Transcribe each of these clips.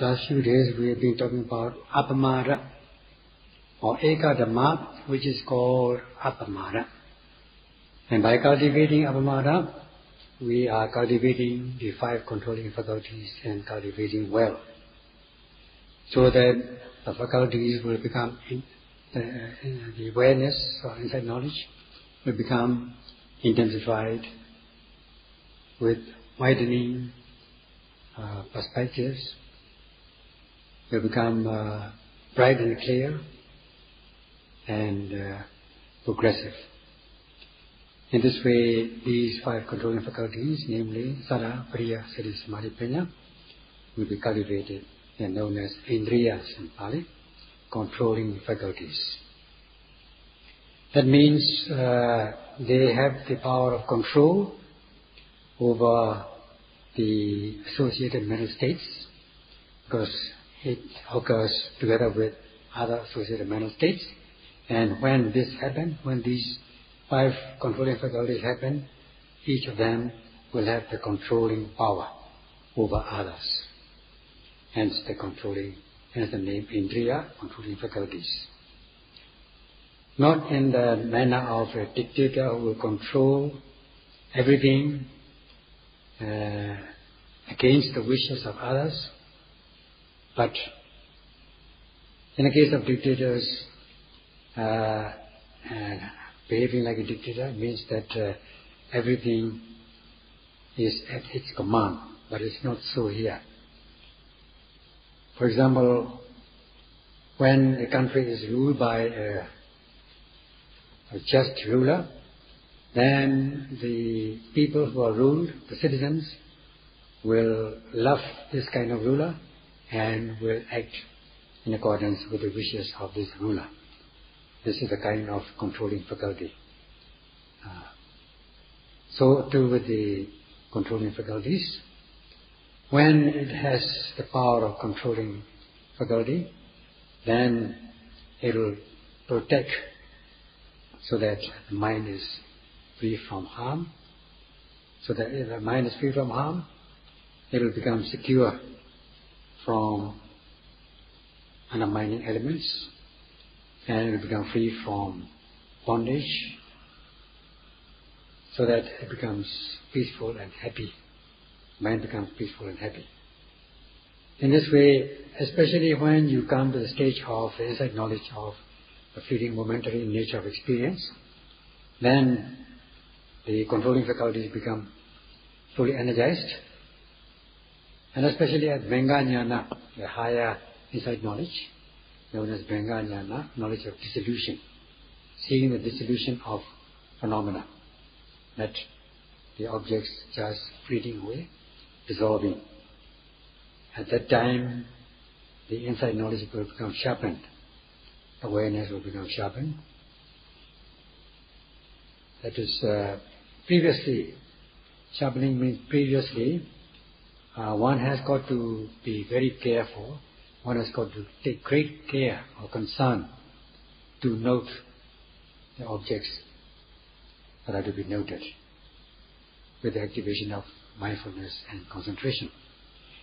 Last few days we have been talking about Apamara or Eka Dhamma, which is called Apamara. And by cultivating Apamara, we are cultivating the 5 controlling faculties and cultivating well, so that the faculties will become, the awareness or insight knowledge will become intensified with widening perspectives, will become bright and clear and progressive. In this way, these 5 controlling faculties, namely Sada, Priya, Sati, Samadhi, Prajna, will be cultivated and known as Indriyas in Pali, controlling faculties. That means they have the power of control over the associated mental states, because it occurs together with other associated mental states. And when this happens, when these 5 controlling faculties happen, each of them will have the controlling power over others. Hence the name Indriya, controlling faculties. Not in the manner of a dictator who will control everything against the wishes of others, but in the case of dictators, behaving like a dictator means that everything is at its command, but it's not so here. For example, when a country is ruled by a just ruler, then the people who are ruled, the citizens, will love this kind of ruler and will act in accordance with the wishes of this ruler. This is a kind of controlling faculty. So too with the controlling faculties. When it has the power of controlling faculty, then it will protect so that the mind is free from harm. So that if the mind is free from harm, it will become secure from undermining elements, and it will become free from bondage, so that it becomes peaceful and happy. Mind becomes peaceful and happy. In this way, especially when you come to the stage of insight knowledge of the fleeting momentary nature of experience, then the controlling faculties become fully energized, and especially at Vanga Jnana, the higher insight knowledge, known as Vanga Jnana, knowledge of dissolution, seeing the dissolution of phenomena, that the objects just fleeting away, dissolving. At that time, the insight knowledge will become sharpened, awareness will become sharpened. That is, previously, sharpening means previously, one has got to be very careful, one has got to take great care or concern to note the objects that are to be noted with the activation of mindfulness and concentration.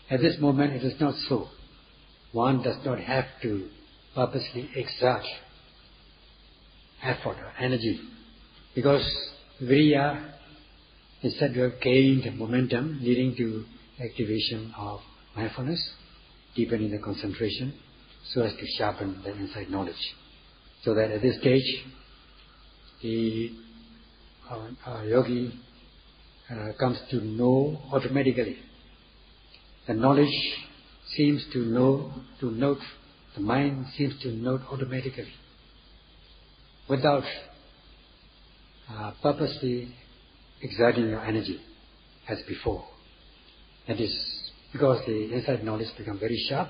At this moment it is not so. One does not have to purposely exert effort or energy, because viriya is said to have gained momentum leading to activation of mindfulness, deepening the concentration so as to sharpen the insight knowledge. So that at this stage the yogi comes to know automatically. The knowledge seems to note, the mind seems to note automatically, without purposely exerting your energy as before. That is because the insight knowledge becomes very sharp,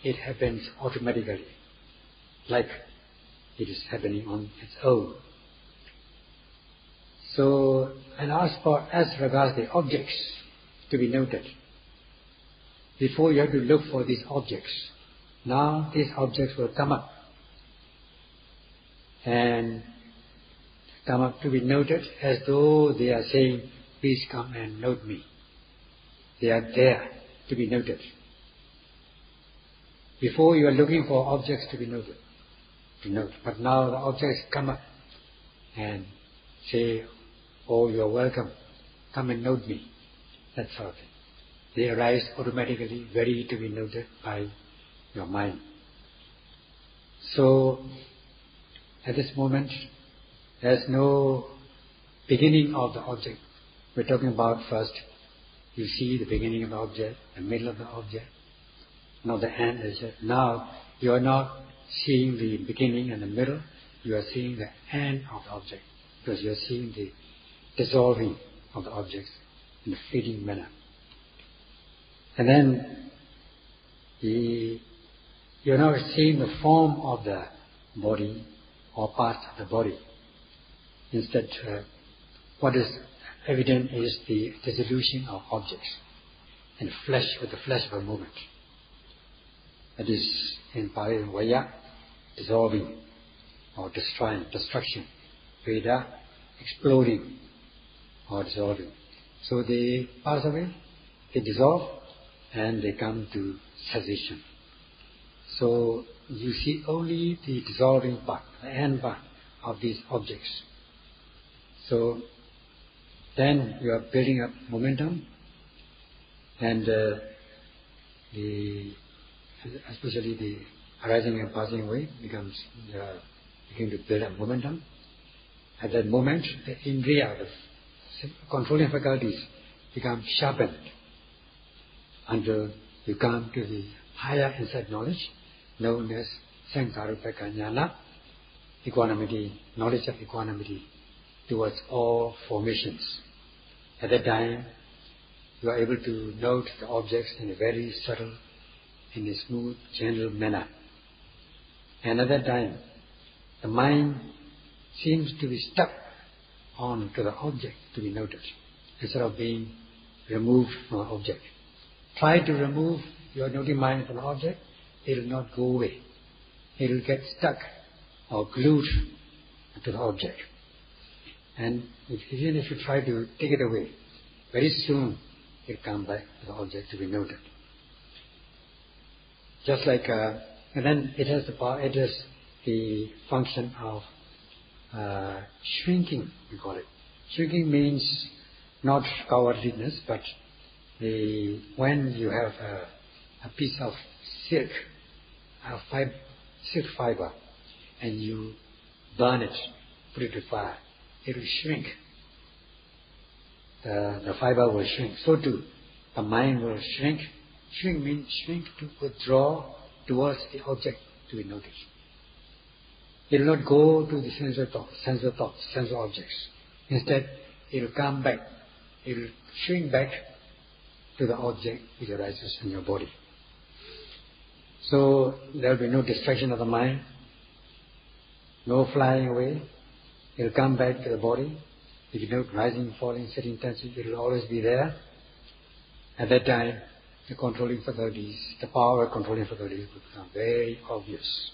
it happens automatically, like it is happening on its own. So, and as regards the objects to be noted, before you have to look for these objects. Now these objects will come up and come up to be noted as though they are saying, please come and note me. They are there to be noted. Before you are looking for objects to be noted, to note. But now the objects come up and say, "Oh, you are welcome. Come and note me." That sort of thing. They arise automatically, ready to be noted by your mind. So, at this moment, there's no beginning of the object. We're talking about first, you see the beginning of the object, the middle of the object, not the end. Now, you are not seeing the beginning and the middle, you are seeing the end of the object, because you are seeing the dissolving of the objects in a fleeting manner. And then, you're not seeing the form of the body or parts of the body. Instead, what is evident is the dissolution of objects and flesh with the flesh of a movement. That is, in Pali, Vaya, dissolving or destroying, destruction. Veda, exploding or dissolving. So they pass away, they dissolve, and they come to cessation. So you see only the dissolving part, the end part of these objects. So then you are building up momentum, and especially the arising and passing away becomes begin to build up momentum. At that moment, the indriya, the controlling faculties, become sharpened until you come to the higher insight knowledge known as Saṅkharupeka Jnana, equanimity, knowledge of equanimity towards all formations. At that time, you are able to note the objects in a very subtle, in a smooth, gentle manner. And at that time, the mind seems to be stuck on to the object to be noted, instead of being removed from the object. Try to remove your noting mind from the object, it will not go away. It will get stuck or glued to the object. And even if you try to take it away, very soon it will come back to the object to be noted. Just like, and then it has the power, it has the function of shrinking, we call it. Shrinking means not cowardliness, but when you have a piece of silk, silk fiber, and you burn it, put it to fire, it will shrink. The fiber will shrink. So too, the mind will shrink. Shrink means shrink to withdraw towards the object to be noticed. It will not go to the sensual thoughts, sensual objects. Instead, it will come back. It will shrink back to the object which arises in your body. So there will be no distraction of the mind, no flying away. It will come back to the body. If you note rising, falling, sitting, tension, it will always be there. At that time, the controlling faculties, the power of controlling faculties will become very obvious.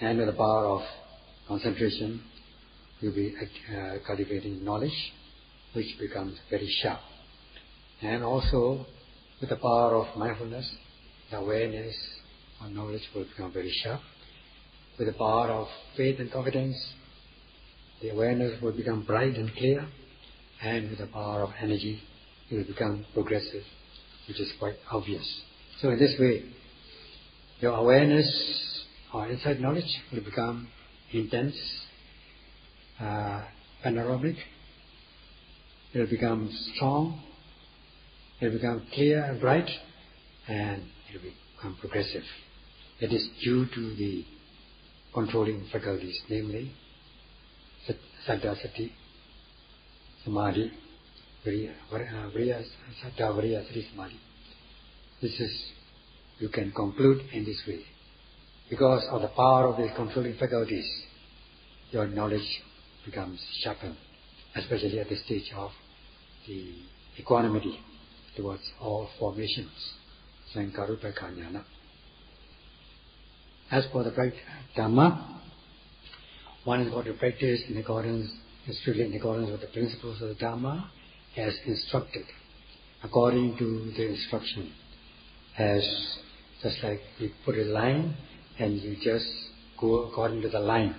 And with the power of concentration, you'll be cultivating knowledge, which becomes very sharp. And also, with the power of mindfulness, the awareness or knowledge will become very sharp. With the power of faith and confidence, the awareness will become bright and clear. And with the power of energy, it will become progressive, which is quite obvious. So in this way, your awareness or insight knowledge will become intense, panoramic. It will become strong. It will become clear and bright, and it will become progressive. It is due to the controlling faculties, namely Saddha, Sati, Samadhi, Vriya, Saddha, Vriya, Sati, Samadhi. This is, you can conclude in this way. Because of the power of the controlling faculties, your knowledge becomes sharpened, especially at the stage of the equanimity towards all formations, Saṅkharupeka Jnana. As for the Dhamma, one is got to practice in accordance, strictly in accordance with the principles of the Dhamma as instructed, according to the instruction, as Just like you put a line and you just go according to the line.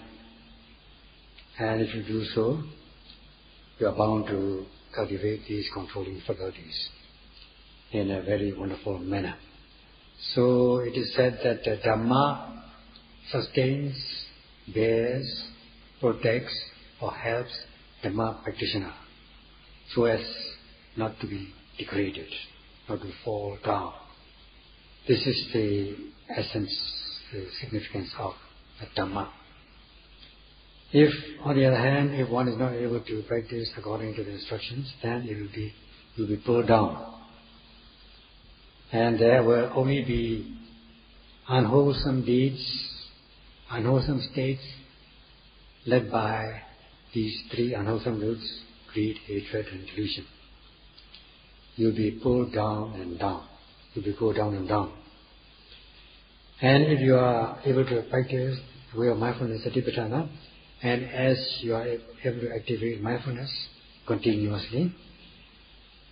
And if you do so, you are bound to cultivate these controlling faculties in a very wonderful manner. So it is said that the Dhamma sustains, bears, protects or helps Dhamma practitioner so as not to be degraded, not to fall down. This is the essence, the significance of the Dhamma. If, on the other hand, if one is not able to practice according to the instructions, then you will be pulled down. And there will only be unwholesome deeds, unwholesome states, led by these three unwholesome roots: greed, hatred, and delusion. You'll be pulled down and down. You'll be pulled down and down. And if you are able to practice the way of mindfulness, Satipatthana, and as you are able to activate mindfulness continuously,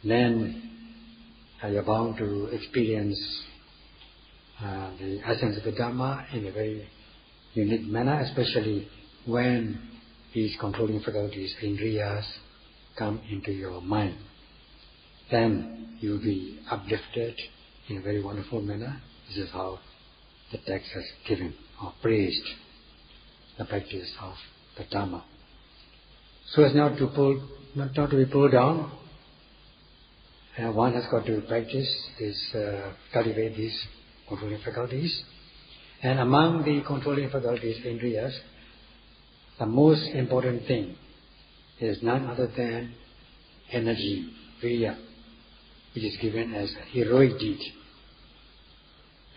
then you are bound to experience the essence of the Dhamma in a very unique manner, especially when these controlling faculties, indriyas, come into your mind. Then you will be uplifted in a very wonderful manner. This is how the text has given or praised the practice of the Dhamma. So as not to be pulled down, one has got to practice this, cultivate these controlling faculties. And among the controlling faculties, indriyas, the most important thing is none other than energy, virya, which is given as a heroic deed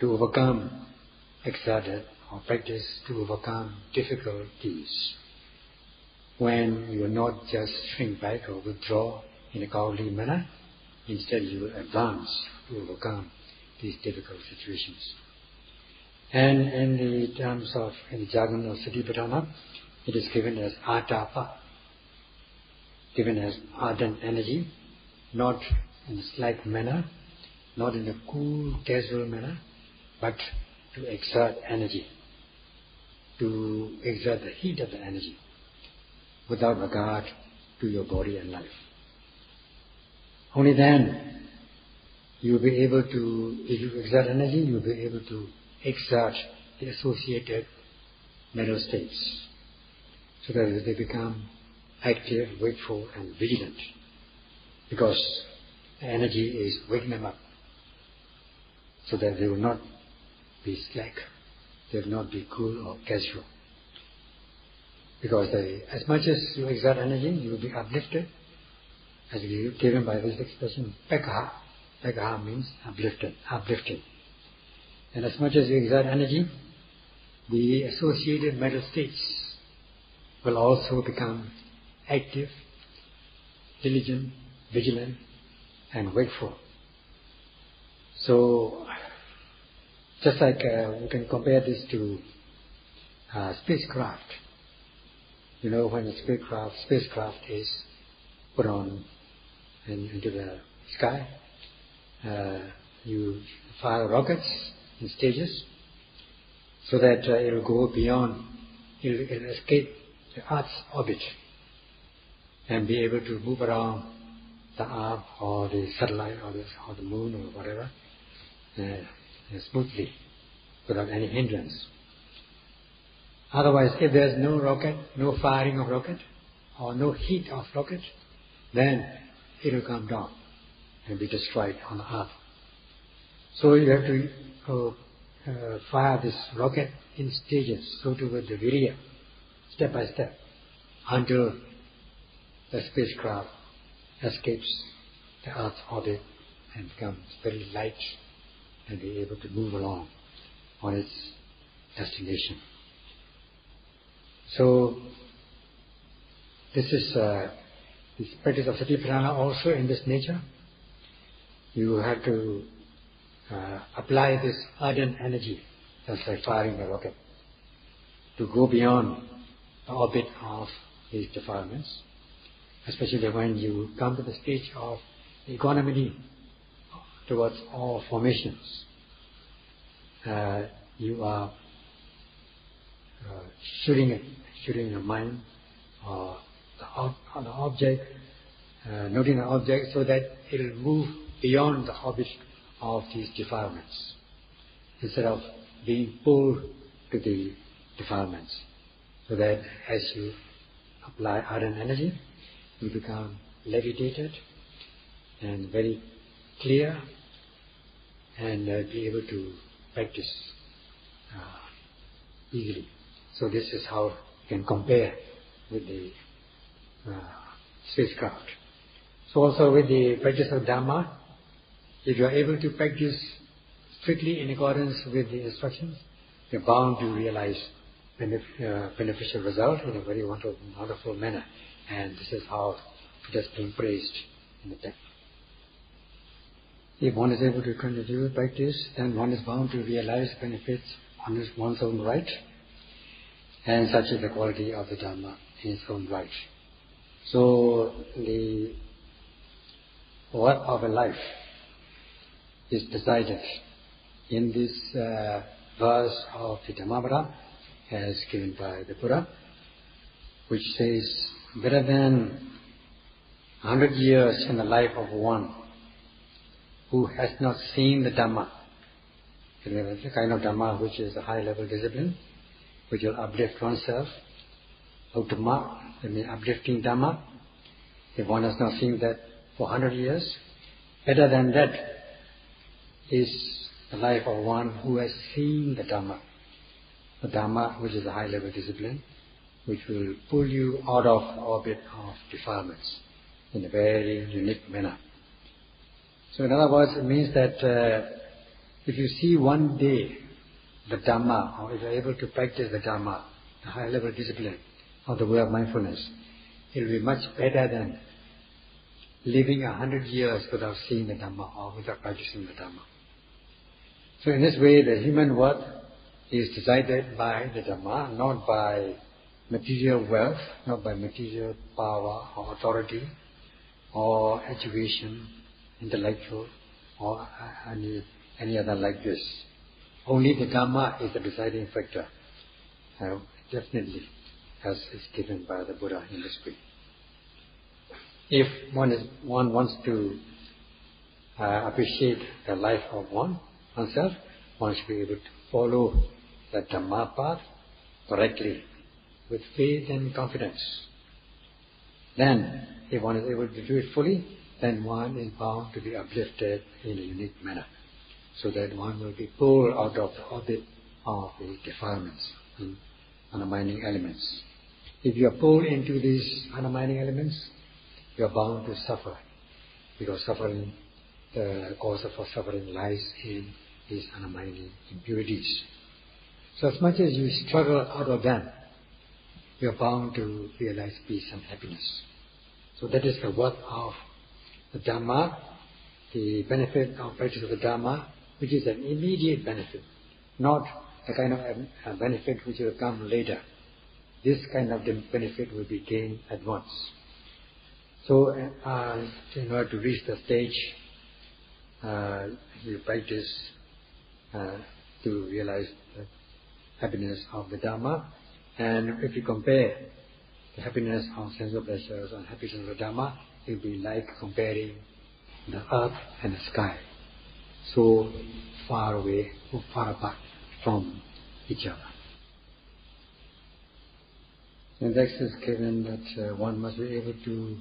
to overcome, exerted or practice to overcome difficulties. When you will not just shrink back or withdraw in a cowardly manner, instead you will advance to overcome these difficult situations. And in the jargon of Satipatthana, it is given as atapa, given as ardent energy, not in a slack manner, not in a cool, casual manner, but to exert energy, to exert the heat of the energy, without regard to your body and life. Only then you will be able to, if you exert energy, you will be able to exert the associated mental states, so that they become active, wakeful and vigilant, because the energy is waking them up, so that they will not be slack, they will not be cool or casual. Because as much as you exert energy, you will be uplifted, as given by this expression, pekaha. Pekaha means uplifted, uplifting. And as much as you exert energy, the associated mental states will also become active, diligent, vigilant, and wakeful. So, just like we can compare this to spacecraft. You know, when a spacecraft is put on into the sky, you fire rockets in stages so that it will go beyond, it will escape the Earth's orbit and be able to move around the Earth or the satellite or the moon or whatever smoothly without any hindrance. Otherwise, if there is no rocket, no firing of rocket, or no heat of rocket, then it will come down and be destroyed on the earth. So you have to fire this rocket in stages, so too with the virya, step by step, until the spacecraft escapes the earth's orbit and becomes very light and be able to move along on its destination. So this is this practice of Satipatthana also in this nature. You have to apply this ardent energy, just like firing a rocket, to go beyond the orbit of these defilements, especially when you come to the stage of equanimity towards all formations. you are shooting your mind or the object, noting the object, so that it will move beyond the orbit of these defilements, instead of being pulled to the defilements. So that as you apply ardent energy, you become levitated and very clear, and be able to practice easily. So this is how you can compare with the spacecraft. So also with the practice of Dhamma, if you are able to practice strictly in accordance with the instructions, you are bound to realize beneficial result in a very wonderful manner. And this is how it has been praised in the text. If one is able to continue practice, then one is bound to realize benefits on one's own right, and such is the quality of the Dhamma in its own right. So the worth of a life is decided in this verse of the Dhammapada, as given by the Buddha, which says, better than 100 years in the life of one who has not seen the Dhamma, the kind of Dhamma which is a high-level discipline, which will uplift oneself, Uttama, I mean uplifting Dhamma. If one has not seen that for 100 years, better than that is the life of one who has seen the Dhamma which is a high-level discipline, which will pull you out of the orbit of defilements in a very unique manner. So in other words, it means that if you see one day the Dhamma, or if you are able to practice the Dhamma, the high-level discipline of the way of mindfulness, it will be much better than living 100 years without seeing the Dhamma or without practicing the Dhamma. So in this way, the human worth is decided by the Dhamma, not by material wealth, not by material power or authority or education, intellectual or any other like this. Only the Dhamma is the deciding factor, definitely, as is given by the Buddha in this way. If one wants to appreciate the life of oneself, one should be able to follow the Dhamma path correctly, with faith and confidence. Then, if one is able to do it fully, then one is bound to be uplifted in a unique manner, so that one will be pulled out of the orbit of the defilements and undermining elements. If you are pulled into these undermining elements, you are bound to suffer, because suffering, the cause of suffering lies in these undermining impurities. So as much as you struggle out of them, you are bound to realize peace and happiness. So that is the worth of the Dhamma, the benefit of practice of the Dhamma, which is an immediate benefit, not a kind of benefit which will come later. This kind of benefit will be gained at once. So in order to reach the stage, you practice to realize the happiness of the Dhamma. And if you compare the happiness of sensual pleasures and happiness of the Dhamma, it will be like comparing the earth and the sky, so far away or far apart from each other. And next is given that one must be able to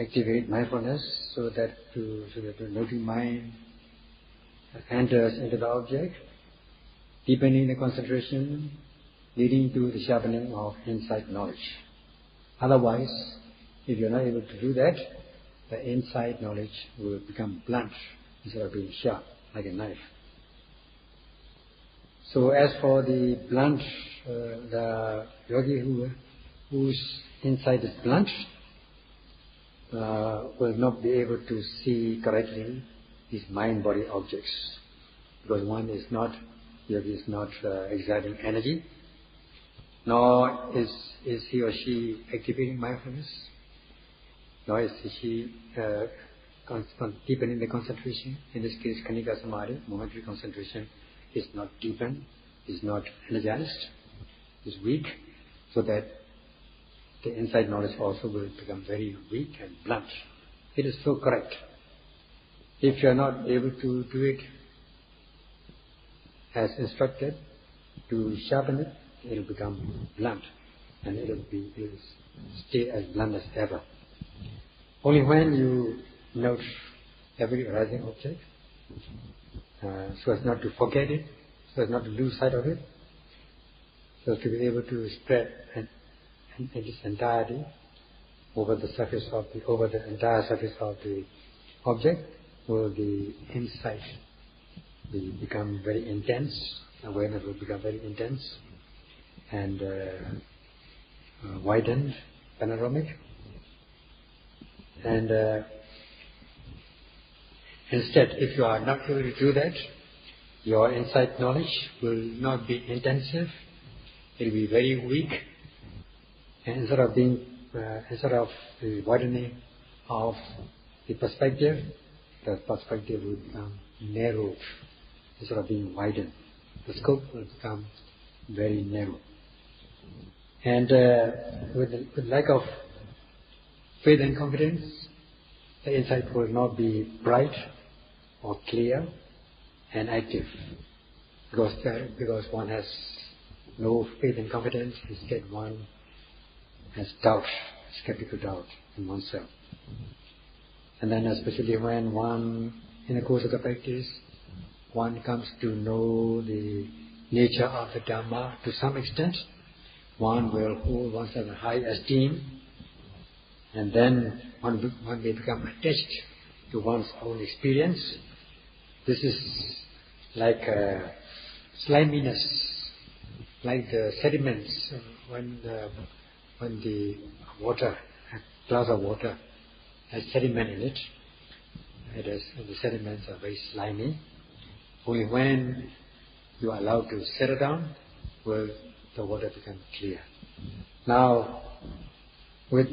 activate mindfulness so that the noting mind enters into the object, deepening the concentration, leading to the sharpening of insight knowledge. Otherwise, if you are not able to do that, the insight knowledge will become blunt instead of being sharp, like a knife. So as for the blunt, the yogi whose insight is blunt, will not be able to see correctly these mind-body objects, because yogi is not exerting energy, nor is he or she activating mindfulness, nor is she deepening the concentration, in this case Khanika Samadhi, momentary concentration, is not deepened, is not energized, is weak, so that the inside knowledge also will become very weak and blunt. It is so correct. If you are not able to do it as instructed, to sharpen it, it will become blunt, and it will stay as blunt as ever. Only when you note every arising object, so as not to forget it, so as not to lose sight of it, so as to be able to spread in its entirety over the entire surface of the object, will the insight become very intense, awareness will become very intense and widened, panoramic. And instead, if you are not able to do that, your insight knowledge will not be intensive, it will be very weak, and instead of the widening of the perspective will become narrowed. Instead of being widened, the scope will become very narrow. And with lack of faith and confidence, the insight will not be bright or clear and active, because one has no faith and confidence. Instead, one has doubt, skeptical doubt in oneself. And then, especially when one, in the course of the practice, one comes to know the nature of the Dhamma to some extent, one will hold oneself in high esteem, and then one may become attached to one's own experience. This is like sliminess, like the sediments when the water, a glass of water has sediment in it. The sediments are very slimy. Only when you are allowed to settle down will the water become clear. Now, with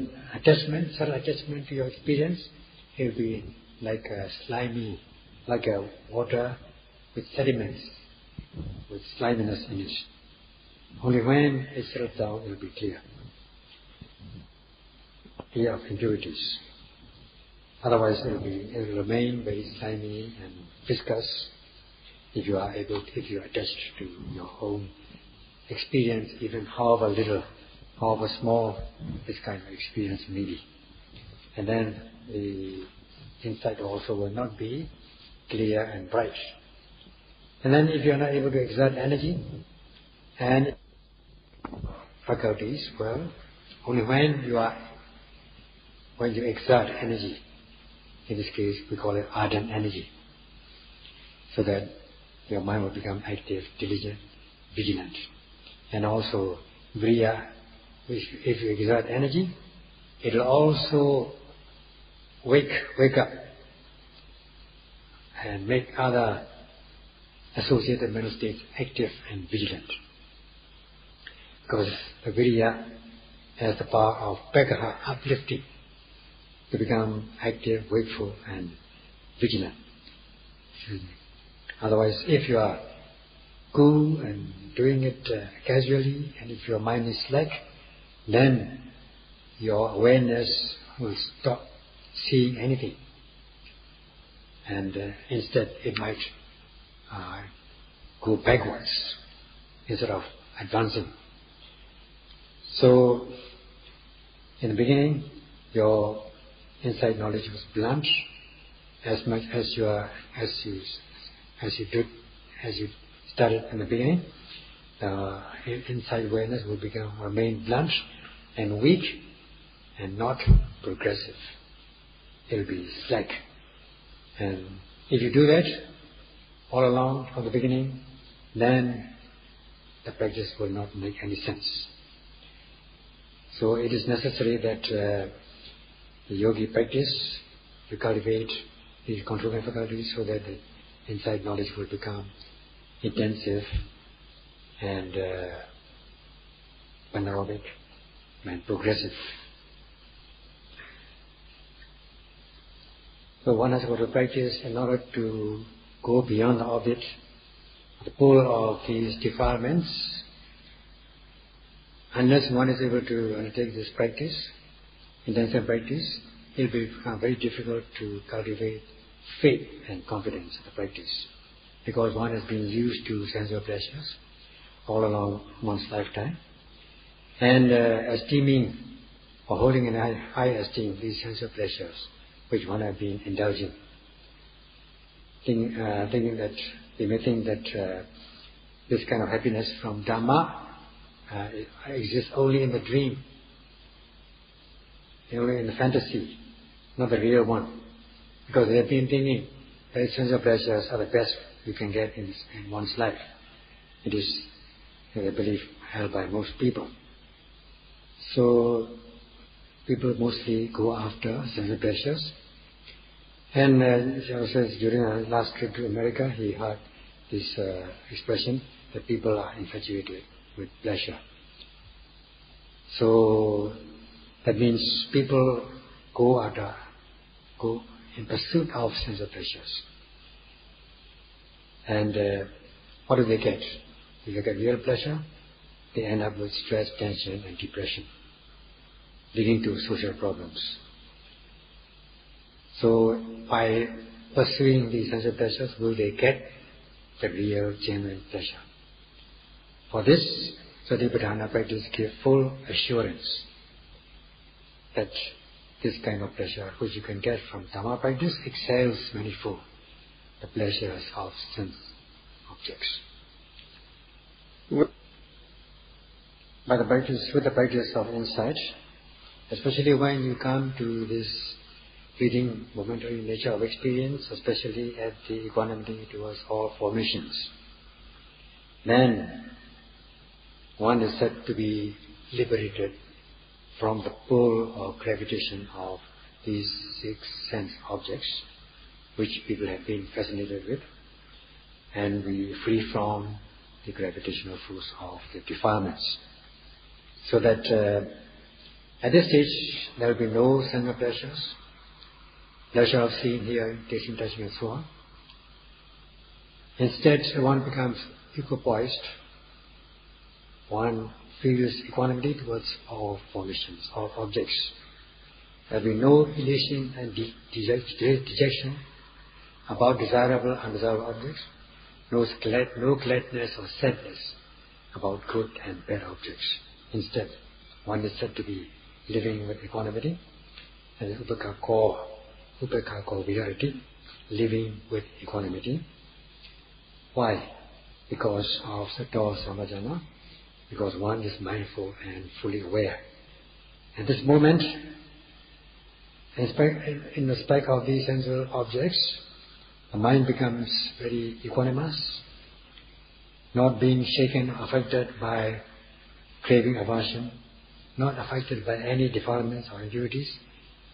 subtle attachment to your experience, it will be like a slimy, like a water with sediments, with sliminess in it. Only when it settles down, it will be clear of impurities. Otherwise, it will remain very slimy and viscous. If you are attached to your own experience, even however little, however small this kind of experience may be. And then the insight also will not be clear and bright. And then if you are not able to exert energy and faculties, well, only when you exert energy, in this case we call it ardent energy, so that your mind will become active, diligent, vigilant. And also vriya, which if you exert energy, it will also wake up and make other associated mental states active and vigilant. Because the vriya has the power of pekaha, uplifting, to become active, wakeful and vigilant. Otherwise, if you are cool and doing it casually, and if your mind is slack, then your awareness will stop seeing anything, and instead it might go backwards instead of advancing. So, in the beginning, your inside knowledge was blunt, as much as you started in the beginning. Inside awareness will remain blunt and weak and not progressive. It will be slack. And if you do that all along from the beginning, then the practice will not make any sense. So it is necessary that the yogi practice to cultivate these controlling faculties so that the inside knowledge will become intensive and panoramic and progressive. So one has got to practice in order to go beyond the orbit the pull of these defilements, unless one is able to undertake this practice, intensive practice, it will become very difficult to cultivate faith and confidence in the practice, because one has been used to sensual pleasures all along one's lifetime, and esteeming or holding in high esteem these sensual pleasures which one has been indulging, thinking that they may think that this kind of happiness from Dhamma exists only in the dream, only in the fantasy, not the real one, because they have been thinking that sensual pleasures are the best you can get in one's life. It is, I believe, held by most people. So people mostly go after sensual pleasures. And says during our last trip to America, he heard this expression that people are infatuated with pleasure. So that means people go in pursuit of sensual pleasures. And what do they get? If they get real pleasure, they end up with stress, tension and depression, leading to social problems. So by pursuing these sensual pleasures, will they get the real, genuine pleasure? For this, Satipatthana practice gives full assurance that this kind of pleasure which you can get from Dhamma practice excels manifold the pleasures of sense objects. With the practice of insight, especially when you come to this fleeting momentary nature of experience, especially at the equanimity towards all formations, then one is said to be liberated from the pull or gravitation of these 6 sense objects which people have been fascinated with, and be free from the gravitational force of the defilements. So that at this stage there will be no sensual pleasures, pleasure of seeing, hearing, tasting, touching and so on. Instead one becomes equipoised, one feels equanimity towards all formations, all objects. There will be no elation and dejection about desirable, undesirable objects, no gladness or sadness about good and bad objects. Instead, one is said to be living with equanimity, and upekkhako virarati, living with equanimity. Why? Because of sattva samajana, because one is mindful and fully aware. At this moment, in respect of these sensual objects, the mind becomes very equanimous, not being shaken or affected by craving, aversion, not affected by any defilements or impurities.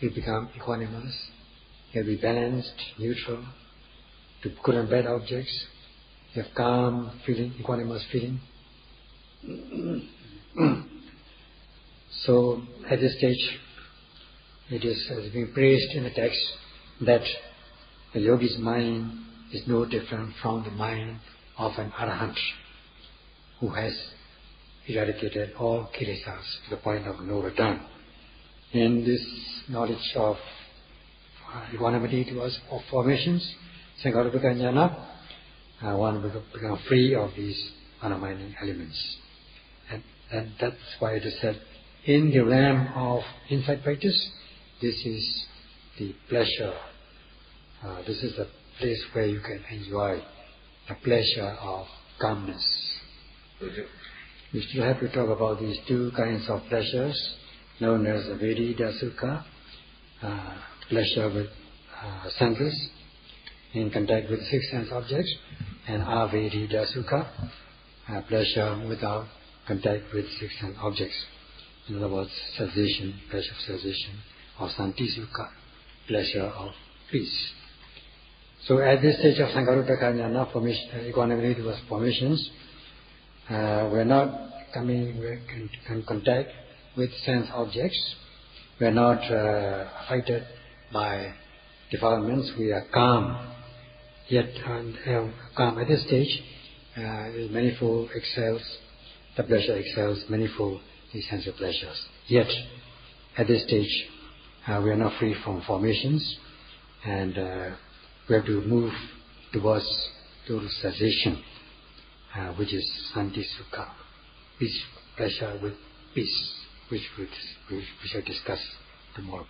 You become equanimous, you'll be balanced, neutral to good and bad objects. You have calm feeling, equanimous feeling. So at this stage, it is being praised in the text that the yogi's mind is no different from the mind of an arahant who has eradicated all kilesas to the point of no return. In this knowledge of equanimity towards all formations, Sankalapa jnana, one will become free of these undermining elements. And that's why it is said, in the realm of insight practice, this is the pleasure. This is the place where you can enjoy the pleasure of calmness. We still have to talk about these 2 kinds of pleasures, known as Vedita Sukha, pleasure with senses, in contact with 6 sense objects, and Avedita Sukha, pleasure without contact with 6 sense objects. In other words, cessation, pleasure of cessation, or Santi Sukha, pleasure of peace. So at this stage of Sankalapa jnana, equanimity towards formations, we're not coming in contact with sense objects. We're not affected by defilements. We are calm. Yet calm at this stage, is manifold excels, the pleasure excels manifold the sense of pleasures. Yet, at this stage, we are not free from formations, and we have to move towards total cessation, which is Santi Sukha, peace, pleasure with peace, which we shall discuss tomorrow.